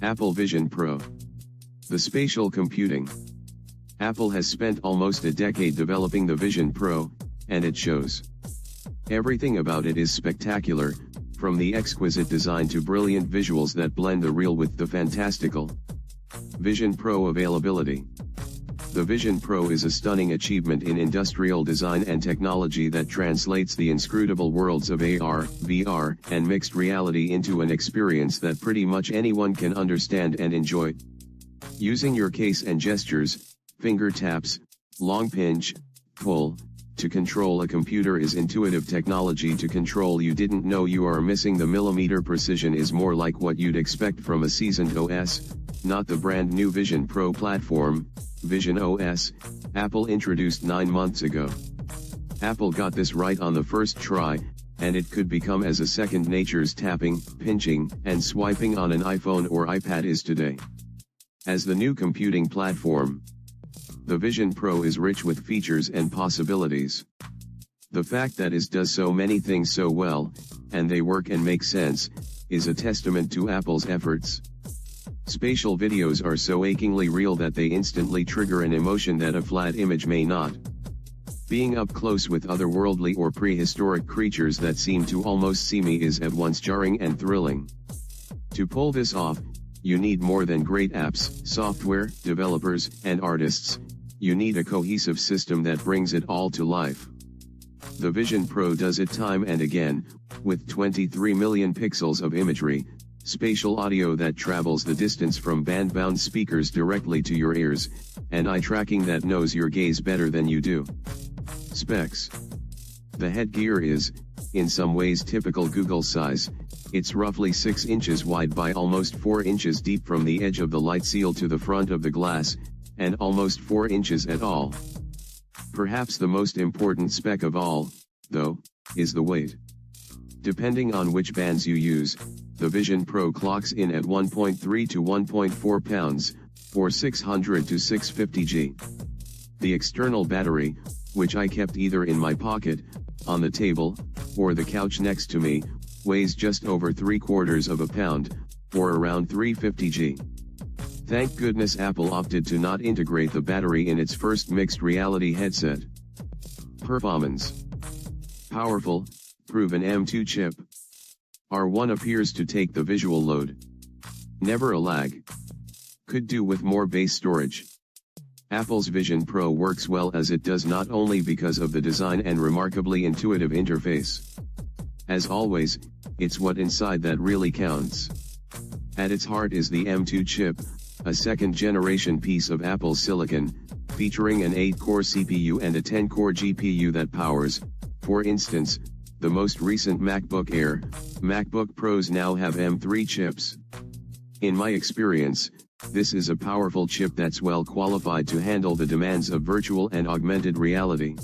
Apple Vision Pro. The spatial computing. Apple has spent almost a decade developing the Vision Pro, and it shows. Everything about it is spectacular, from the exquisite design to brilliant visuals that blend the real with the fantastical. Vision Pro availability. The Vision Pro is a stunning achievement in industrial design and technology that translates the inscrutable worlds of AR, VR, and mixed reality into an experience that pretty much anyone can understand and enjoy. Using your case and gestures, finger taps, long pinch, pull, to control a computer is intuitive technology to control you didn't know you are missing. The millimeter precision is more like what you'd expect from a seasoned OS, not the brand new Vision Pro platform, Vision OS, Apple introduced 9 months ago. Apple got this right on the first try, and it could become as a second nature's tapping, pinching, and swiping on an iPhone or iPad is today. As the new computing platform, the Vision Pro is rich with features and possibilities. The fact that it does so many things so well, and they work and make sense, is a testament to Apple's efforts. Spatial videos are so achingly real that they instantly trigger an emotion that a flat image may not. Being up close with otherworldly or prehistoric creatures that seem to almost see me is at once jarring and thrilling. To pull this off, you need more than great apps, software, developers, and artists. You need a cohesive system that brings it all to life. The Vision Pro does it time and again, with 23 million pixels of imagery, spatial audio that travels the distance from band-bound speakers directly to your ears, and eye tracking that knows your gaze better than you do. Specs. The headgear is, in some ways, typical Google size. It's roughly 6 inches wide by almost 4 inches deep from the edge of the light seal to the front of the glass, and almost 4 inches at all. Perhaps the most important spec of all, though, is the weight. Depending on which bands you use, the Vision Pro clocks in at 1.3 to 1.4 pounds, or 600 to 650 g. The external battery, which I kept either in my pocket, on the table, or the couch next to me, weighs just over 3/4 of a pound, or around 350 g. Thank goodness Apple opted to not integrate the battery in its first mixed reality headset. Performance. Powerful, proven M2 chip. R1 appears to take the visual load. Never a lag. Could do with more base storage. Apple's Vision Pro works well as it does not only because of the design and remarkably intuitive interface. As always, it's what's inside that really counts. At its heart is the M2 chip, a second-generation piece of Apple's silicon, featuring an 8-core CPU and a 10-core GPU that powers, for instance, the most recent MacBook Air. MacBook Pros now have M3 chips. In my experience, this is a powerful chip that's well qualified to handle the demands of virtual and augmented reality.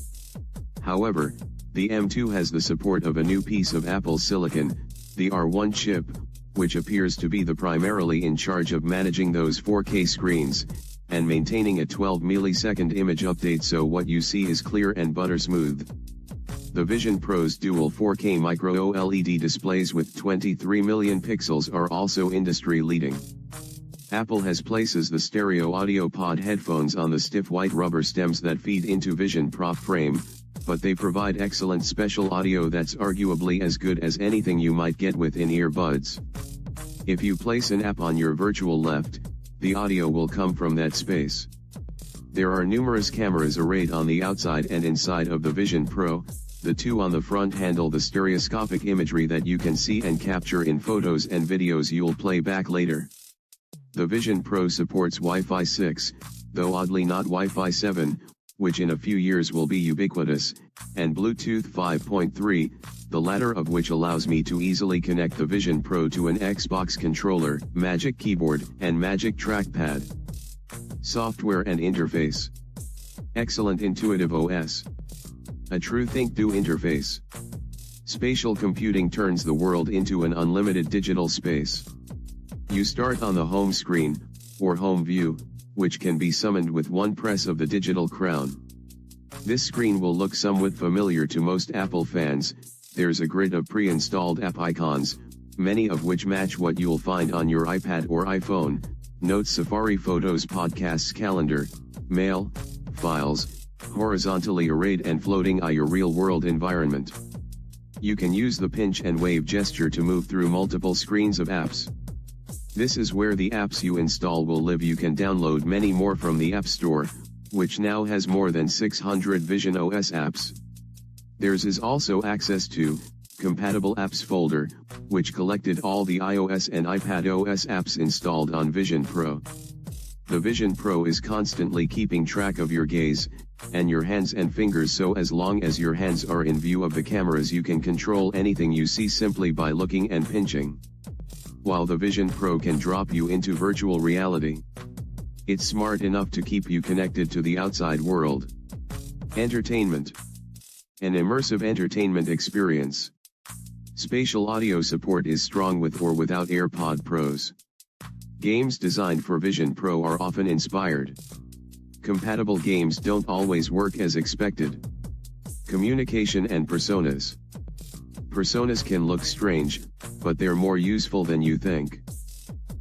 However, the M2 has the support of a new piece of Apple silicon, the R1 chip, which appears to be the primarily in charge of managing those 4K screens, and maintaining a 12 millisecond image update so what you see is clear and butter smooth. The Vision Pro's dual 4K micro OLED displays with 23 million pixels are also industry leading. Apple has places the stereo audio pod headphones on the stiff white rubber stems that feed into Vision Pro frame, but they provide excellent special audio that's arguably as good as anything you might get with in-ear buds. If you place an app on your virtual left, the audio will come from that space. There are numerous cameras arrayed on the outside and inside of the Vision Pro. The two on the front handle the stereoscopic imagery that you can see and capture in photos and videos you'll play back later. The Vision Pro supports Wi-Fi 6, though oddly not Wi-Fi 7, which in a few years will be ubiquitous, and Bluetooth 5.3, the latter of which allows me to easily connect the Vision Pro to an Xbox controller, Magic Keyboard, and Magic Trackpad. Software and interface. Excellent intuitive OS. A true think-do interface. Spatial computing turns the world into an unlimited digital space. You start on the home screen, or home view, which can be summoned with one press of the digital crown. This screen will look somewhat familiar to most Apple fans. There's a grid of pre-installed app icons, many of which match what you'll find on your iPad or iPhone, Notes, Safari, Photos, Podcasts, Calendar, Mail, Files, horizontally arrayed and floating in your real-world environment. You can use the pinch and wave gesture to move through multiple screens of apps. This is where the apps you install will live. You can download many more from the App Store, which now has more than 600 Vision OS apps. Theirs is also access to Compatible Apps folder, which collected all the iOS and iPadOS apps installed on Vision Pro. The Vision Pro is constantly keeping track of your gaze, and your hands and fingers, so as long as your hands are in view of the cameras you can control anything you see simply by looking and pinching. While the Vision Pro can drop you into virtual reality, it's smart enough to keep you connected to the outside world. Entertainment. An immersive entertainment experience. Spatial audio support is strong with or without AirPod Pros. Games designed for Vision Pro are often inspired. Compatible games don't always work as expected. Communication and personas. Personas can look strange, but they're more useful than you think.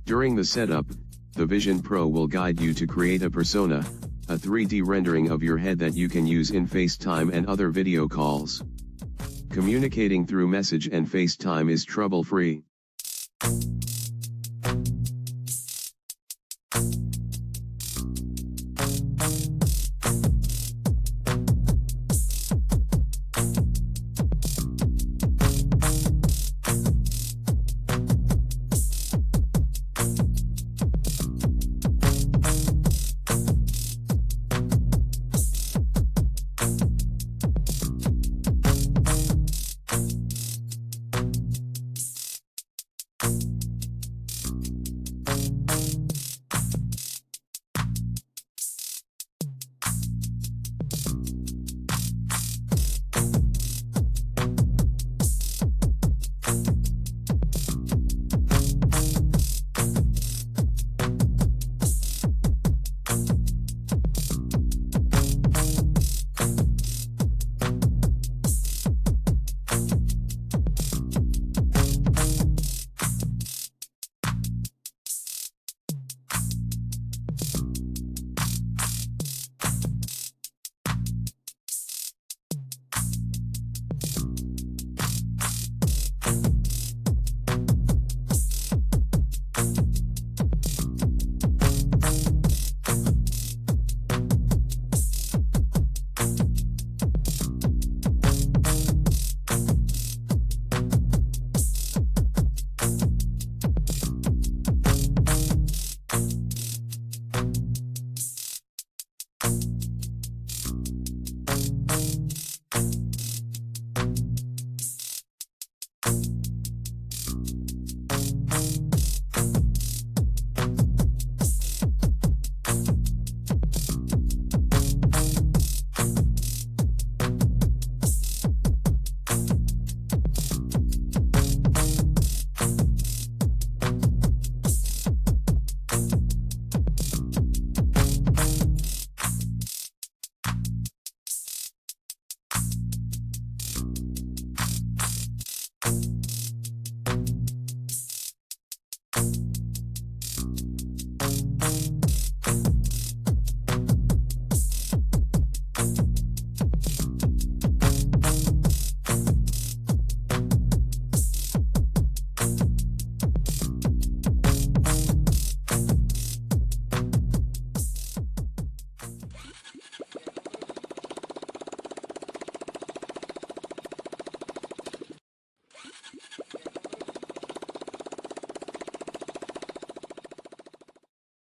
During the setup, the Vision Pro will guide you to create a persona, a 3D rendering of your head that you can use in FaceTime and other video calls. Communicating through message and FaceTime is trouble-free.